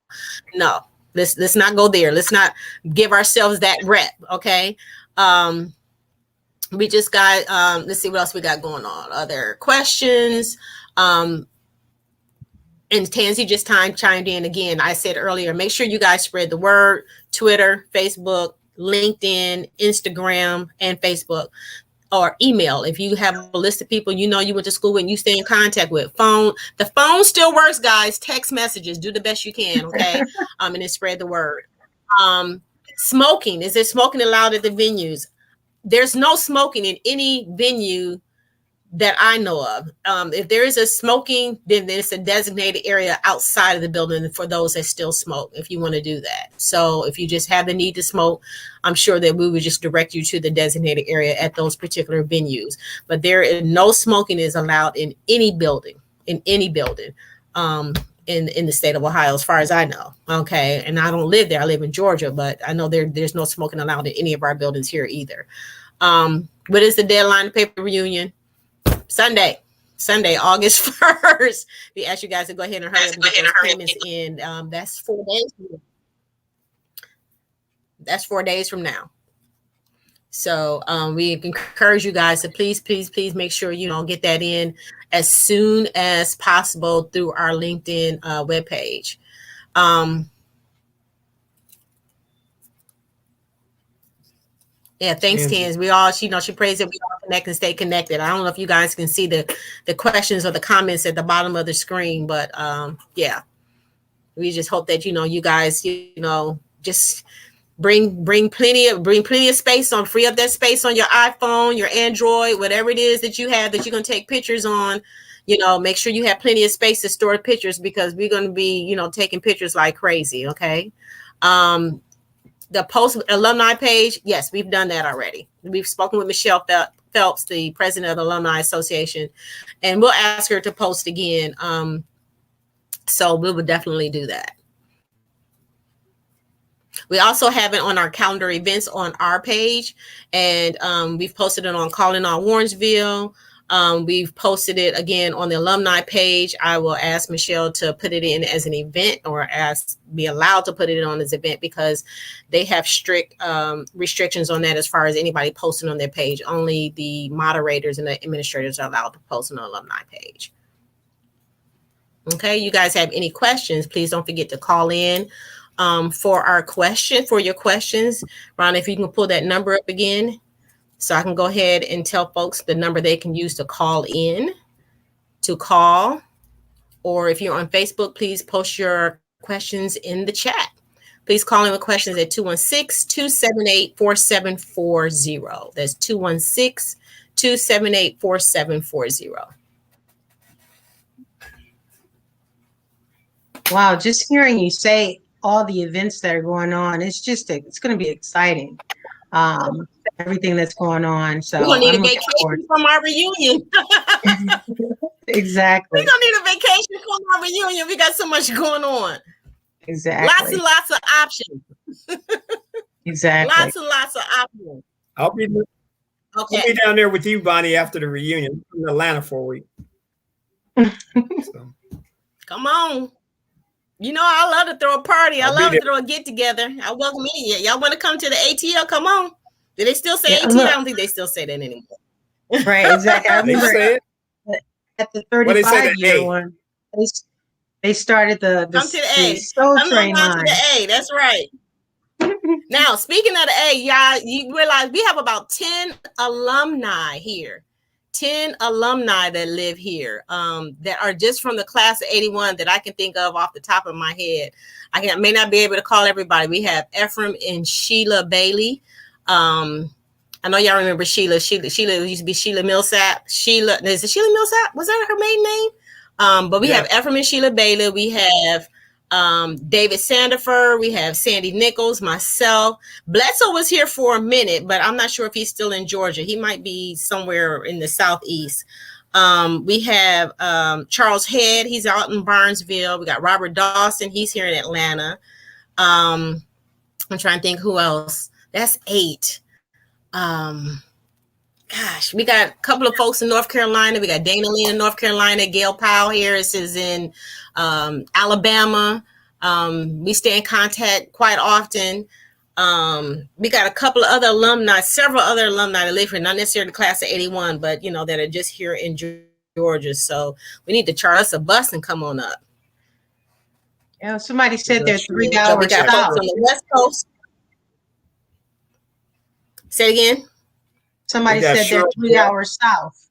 No, let's not go there. Let's not give ourselves that rep. Okay. We just got, let's see what else we got going on. Other questions. And Tansy just chimed in again. I said earlier, make sure you guys spread the word. Twitter, Facebook, LinkedIn, Instagram, and Facebook, or email. If you have a list of people you went to school with and you stay in contact with. The phone still works, guys. Text messages. Do the best you can, okay? And then spread the word. Smoking. Is there smoking allowed at the venues? There's no smoking in any venue that I know of. If there is a smoking, then it's a designated area outside of the building for those that still smoke, if you want to do that. So if you just have the need to smoke, I'm sure that we would just direct you to the designated area at those particular venues. But no smoking is allowed in any building, in the state of Ohio, as far as I know. Okay. And I don't live there. I live in Georgia, but I know there's no smoking allowed in any of our buildings here either. What is the deadline to pay for reunion? Sunday, August 1st. We ask you guys to go ahead and hurry up and get those payments in. That's 4 days. That's 4 days from now. So we encourage you guys to please make sure get that in as soon as possible through our LinkedIn webpage. Yeah, thanks, Tans. We all, she prays that we all connect and stay connected. I don't know if you guys can see the questions or the comments at the bottom of the screen, but yeah, we just hope that you guys just bring plenty of space on, free up that space on your iPhone, your Android, whatever it is that you have that you're gonna take pictures on. Make sure you have plenty of space to store pictures because we're going to be, taking pictures like crazy. Okay. The post alumni page. Yes, we've done that already. We've spoken with Michelle Phelps, the president of the Alumni Association, and we'll ask her to post again. So we will definitely do that. We also have it on our calendar events on our page, and we've posted it on Calling on Warrensville. We've posted it again on the alumni page. I will ask Michelle to put it in as an event or be allowed to put it on as an event because they have strict restrictions on that as far as anybody posting on their page. Only the moderators and the administrators are allowed to post on the alumni page. Okay, you guys have any questions, please don't forget to call in for your questions. Ron, if you can pull that number up again so I can go ahead and tell folks the number they can use to call in, or if you're on Facebook, please post your questions in the chat. Please call in with questions at 216-278-4740. That's 216-278-4740. Wow, just hearing you say all the events that are going on, it's going to be exciting. Everything that's going on. So we're going to need a vacation from our reunion. Exactly. We're going to need a vacation from our reunion. We got so much going on. Exactly. Lots and lots of options. Exactly. Lots and lots of options. I'll be down there with you, Bonnie, after the reunion. I'm in Atlanta for a week. So. Come on. I love to throw a party. I love to throw a get together. I welcome any. Y'all want to come to the ATL? Come on. Do they still say ATL? I don't think they still say that anymore. Right, exactly. I remember at the 35-year one, they started the come to the A. Soul Train line. To the A. That's right. Now, speaking of the A, y'all, you realize we have about 10 alumni here. 10 alumni that live here that are just from the class of 81 that I can think of off the top of my head. I may not be able to call everybody. We have Ephraim and Sheila Bailey. I know y'all remember Sheila. Sheila used to be Sheila Millsap. Is it Sheila Millsap? Was that her maiden name? But we have Ephraim and Sheila Bailey. We have David Sandifer. We have Sandy Nichols, myself. Bledsoe was here for a minute, but I'm not sure if he's still in Georgia. He might be somewhere in the Southeast. We have Charles Head. He's out in Barnesville. We got Robert Dawson. He's here in Atlanta. I'm trying to think who else. That's 8. Gosh, we got a couple of folks in North Carolina. We got Dana Lee in North Carolina. Gail Powell Harris is in Alabama. We stay in contact quite often. We got a couple of other alumni, several other alumni that live here, not necessarily the class of 81, but that are just here in Georgia. So we need to charter us a bus and come on up. Yeah, somebody said they're 3 hours we got out folks on the West Coast. Say it again. Somebody said they're 3 hours south.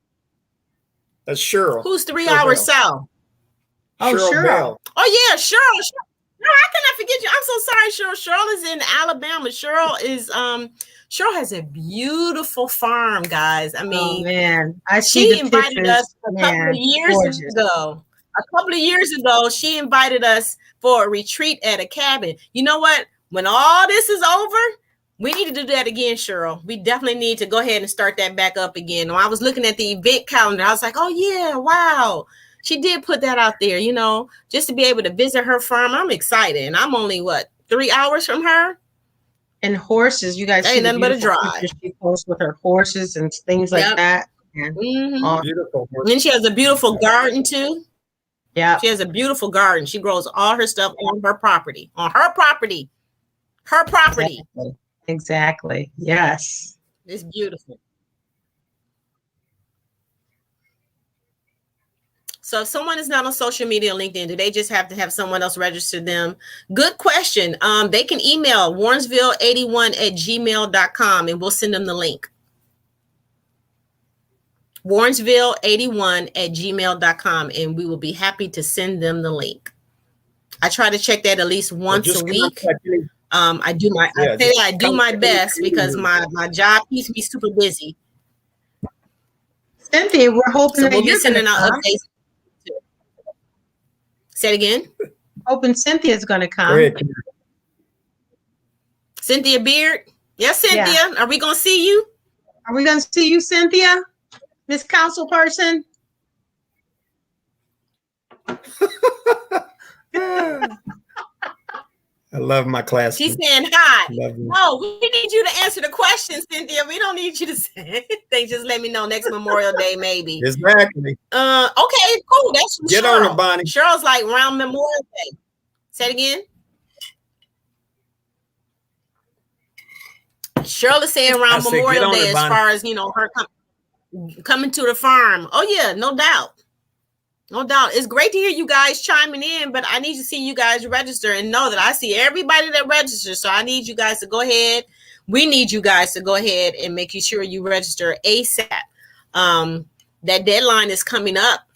That's Cheryl. Who's 3 hours south? Oh, Cheryl. Oh, yeah, Cheryl. No, how can I forget you? I'm so sorry, Cheryl. Cheryl is in Alabama. Cheryl has a beautiful farm, guys. I mean, oh, man. She invited us a couple of years ago. She invited us for a retreat at a cabin. You know what? When all this is over, we need to do that again, Cheryl. We definitely need to go ahead and start that back up again. When I was looking at the event calendar, I was like, oh, yeah, wow. She did put that out there, just to be able to visit her farm. I'm excited. And I'm only, 3 hours from her? And horses. You guys ain't nothing but a drive. She posts with her horses and things like that. And, beautiful. And then she has a beautiful garden, too. Yeah. She has a beautiful garden. She grows all her stuff on her property. Her property. Exactly. Yes. It's beautiful. So if someone is not on social media, LinkedIn, do they just have to have someone else register them? Good question. They can email warrensville81@gmail.com and we'll send them the link. warrensville81@gmail.com and we will be happy to send them the link. I try to check that at least once a week. I do my best because my job keeps me super busy. Cynthia, we're hoping that we'll be sending out updates. Say it again. Hoping Cynthia's going to come. Go ahead. Cynthia Beard. Yes, Cynthia. Yeah. Are we going to see you? Are we going to see you, Cynthia? Miss Council Person? I love my class. She's saying hi. No, we need you to answer the question, Cynthia. We don't need you to say anything. Just let me know next Memorial Day, maybe. Exactly. Okay, cool. That's from Get Cheryl. on it, Bonnie. Cheryl's like around Memorial Day. Say it again. Cheryl is saying around Memorial Day, as far as, you know, her coming to the farm. Oh, yeah, no doubt. No doubt. It's great to hear you guys chiming in, but I need to see you guys register and know that I see everybody that registers. So I need you guys to go ahead. We need you guys to go ahead and make sure you register ASAP. That deadline is coming up.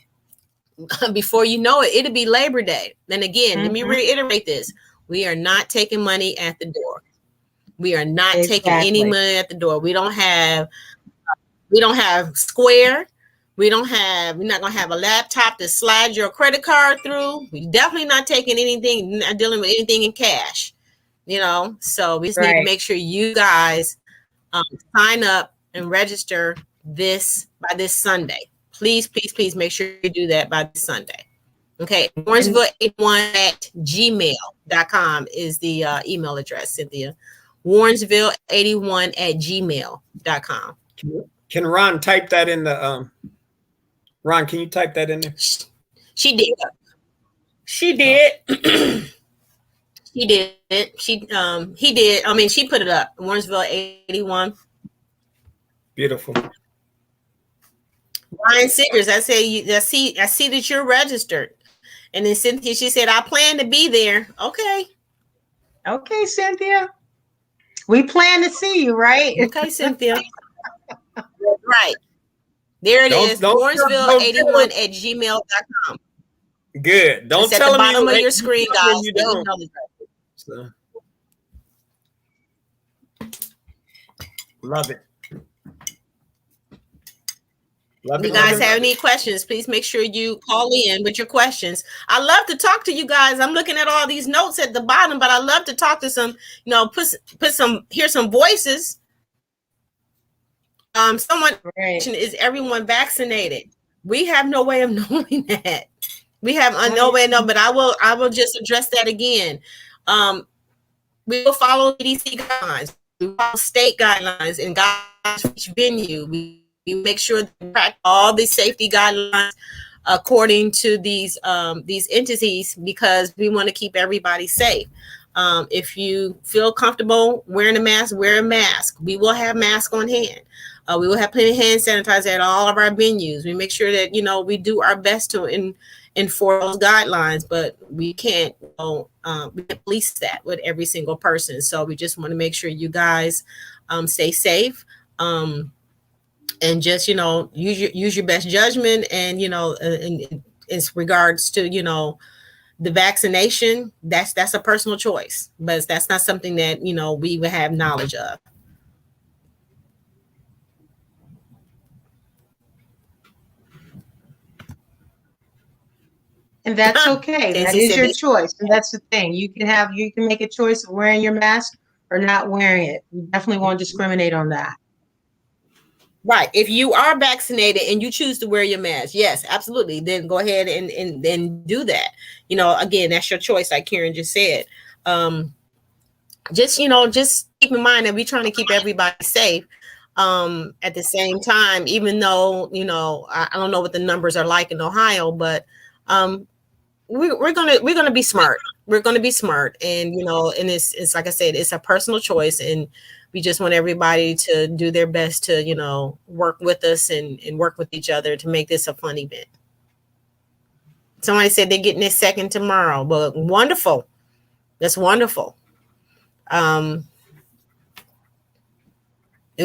Before you know it, it'll be Labor Day. Then again, let me reiterate this. We are not taking money at the door. We are not taking any money at the door. We don't have Square. We're not going to have a laptop to slide your credit card through. We're definitely not taking anything, not dealing with anything in cash, you know? So we just need to make sure you guys sign up and register by this Sunday. Please, please, please make sure you do that by this Sunday. Okay. Warrensville81@gmail.com is the email address, Cynthia. Warrensville81@gmail.com. Can Ron type that in the Ron, can you type that in there? She did. She did. She did. He did. I mean, she put it up. Warrensville81. Beautiful. Ryan Siggers, I see that you're registered. And then Cynthia, she said, I plan to be there. Okay. Okay, Cynthia. We plan to see you, right? Okay, Cynthia. Right. There it is. Warrensville81@gmail.com. Good. Don't tell them at the bottom of your screen, guys. You don't. So. Love it. If you guys have any questions, please make sure you call in with your questions. I love to talk to you guys. I'm looking at all these notes at the bottom, but I love to talk to some, you know, hear some voices. Someone is everyone vaccinated? We have no way of knowing that. We have no way to know, but I will just address that again. We will follow CDC guidelines. We follow state guidelines and guidelines for each venue. We make sure that we practice all the safety guidelines according to these entities, because we want to keep everybody safe. If you feel comfortable wearing a mask, wear a mask. We will have masks on hand. We will have plenty of hand sanitizer at all of our venues. We make sure that, you know, we do our best to enforce those guidelines, but we can't, we can't police that with every single person. So we just want to make sure you guys stay safe, and just, you know, use your best judgment. And, you know, in regards to, you know, the vaccination, that's a personal choice, but that's not something that, you know, we would have knowledge of. And that's okay. That is your choice. And that's the thing. You can make a choice of wearing your mask or not wearing it. We definitely won't discriminate on that. Right. If you are vaccinated and you choose to wear your mask, yes, absolutely. Then go ahead and do that. You know, again, that's your choice, like Karen just said. Just, you know, just keep in mind that we're trying to keep everybody safe. At the same time, even though, you know, I don't know what the numbers are like in Ohio, but we're gonna be smart. We're gonna be smart, and, you know, and it's like I said, it's a personal choice, and we just want everybody to do their best to, you know, work with us and work with each other to make this a fun event. Somebody said they're getting their second tomorrow, but wonderful. That's wonderful. We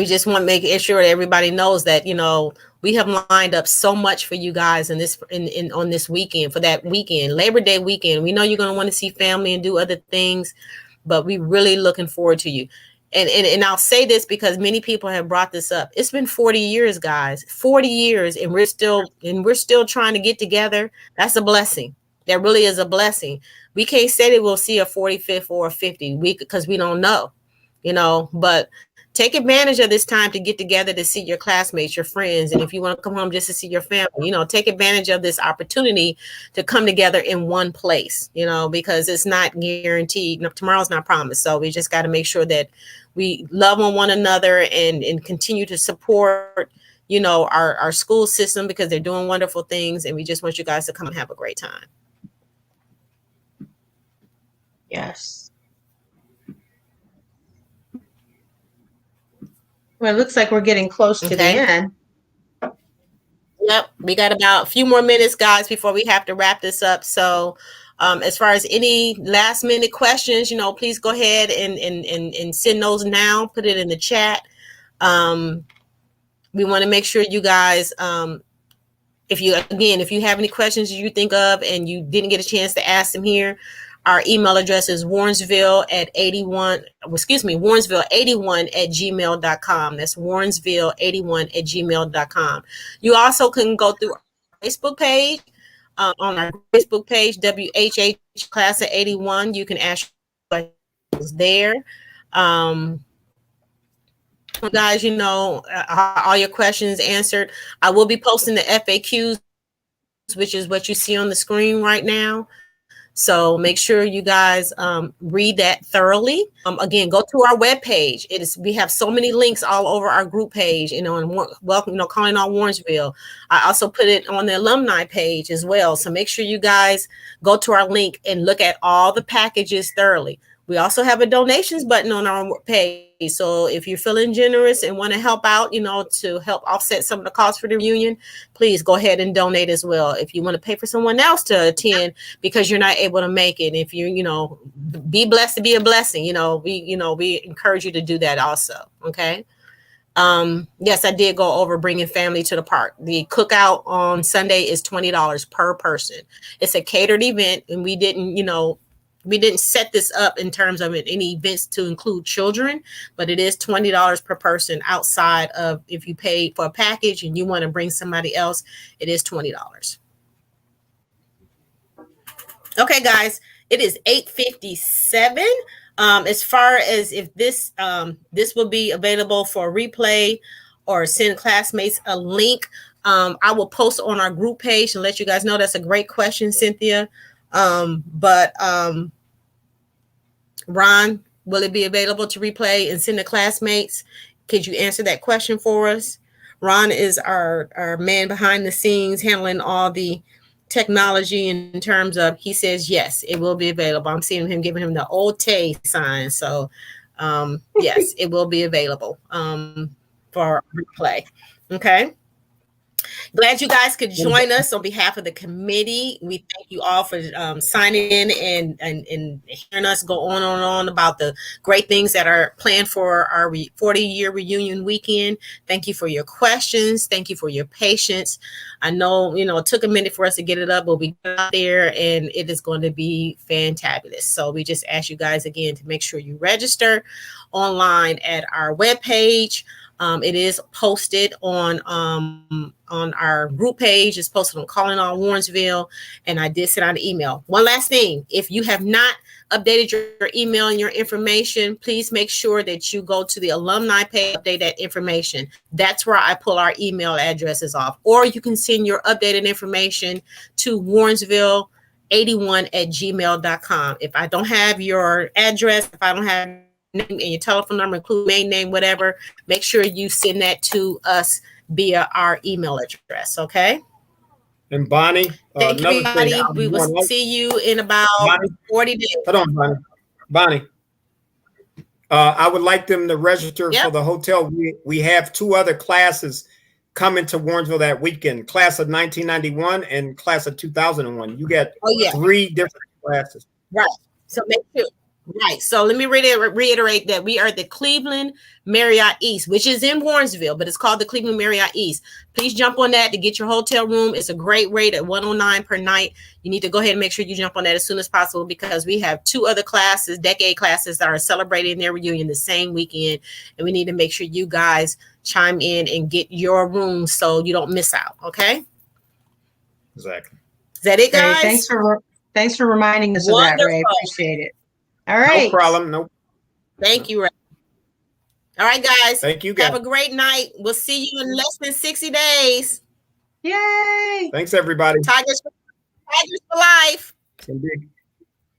just want to make sure that everybody knows that, you know, we have lined up so much for you guys on this weekend, for that weekend, Labor Day weekend. We know you're going to want to see family and do other things, but we're really looking forward to you. And I'll say this because many people have brought this up. It's been 40 years, guys, 40 years, and we're still trying to get together. That's a blessing. That really is a blessing. We can't say that we'll see a 45th or a 50 because we don't know, but take advantage of this time to get together to see your classmates, your friends. And if you want to come home just to see your family, take advantage of this opportunity to come together in one place, because it's not guaranteed. Tomorrow's not promised. So we just got to make sure that we love on one another and continue to support, our school system, because they're doing wonderful things. And we just want you guys to come and have a great time. Yes. Well, it looks like we're getting close to the end. Yep. We got about a few more minutes, guys, before we have to wrap this up. So as far as any last minute questions, please go ahead and send those now. Put it in the chat. We want to make sure you guys, if you have any questions you think of and you didn't get a chance to ask them here, our email address is warrensville81@gmail.com. That's warrensville81@gmail.com. You also can go through our Facebook page. On our Facebook page, WHHS Class of 81, you can ask questions there. Guys, all your questions answered. I will be posting the FAQs, which is what you see on the screen right now. So make sure you guys read that thoroughly. Again, go to our webpage. We have so many links all over our group page, and welcome, calling all Warrensville. I also put it on the alumni page as well. So make sure you guys go to our link and look at all the packages thoroughly. We also have a donations button on our page. So if you're feeling generous and want to help out, to help offset some of the costs for the reunion, please go ahead and donate as well. If you want to pay for someone else to attend because you're not able to make it, if you, be blessed to be a blessing, we encourage you to do that also. Okay. Yes, I did go over bringing family to the park. The cookout on Sunday is $20 per person. It's a catered event, and we didn't set this up in terms of any events to include children, but it is $20 per person outside of if you pay for a package and you want to bring somebody else, it is $20. Okay, guys, it is 8:57. As far as if this will be available for replay or send classmates a link, I will post on our group page and let you guys know. That's a great question, Cynthia. But Ron, will it be available to replay and send the classmates? Could you answer that question for us? Ron is our man behind the scenes handling all the technology in terms of, he says, yes, it will be available. I'm seeing him giving him the OK sign. So yes, it will be available for replay. Okay. Glad you guys could join us on behalf of the committee. We thank you all for signing in and hearing us go on and on about the great things that are planned for our 40-year reunion weekend. Thank you for your questions. Thank you for your patience. I know, it took a minute for us to get it up, but we got out there and it is going to be fantabulous. So we just ask you guys again to make sure you register online at our webpage. It is posted on our group page. It's posted on Calling All Warrensville, and I did send out an email. One last thing, if you have not updated your email and your information, please make sure that you go to the alumni page, update that information. That's where I pull our email addresses off. Or you can send your updated information to warrensville81@gmail.com. If I don't have your address, if I don't have name and your telephone number, include main name, whatever, make sure you send that to us via our email address. Okay. And Bonnie, thank you, everybody. We will see you in about 40 days. Hold on, Bonnie. Bonnie, I would like them to register for the hotel. We have two other classes coming to Warrensville that weekend, class of 1991 and class of 2001. You got 3 different classes. Right. So make sure. Right. So let me reiterate that we are the Cleveland Marriott East, which is in Warrensville, but it's called the Cleveland Marriott East. Please jump on that to get your hotel room. It's a great rate at $109 per night. You need to go ahead and make sure you jump on that as soon as possible, because we have 2 other classes, decade classes, that are celebrating their reunion the same weekend. And we need to make sure you guys chime in and get your room so you don't miss out. Okay. Exactly. Is that it, guys? Thanks for Thanks for reminding us of that, Ray. Appreciate it. All right. No problem. No. Thank you, Ray. All right, guys. Thank you, guys. Have a great night. We'll see you in less than 60 days. Yay. Thanks, everybody. Tigers for life. It's gonna be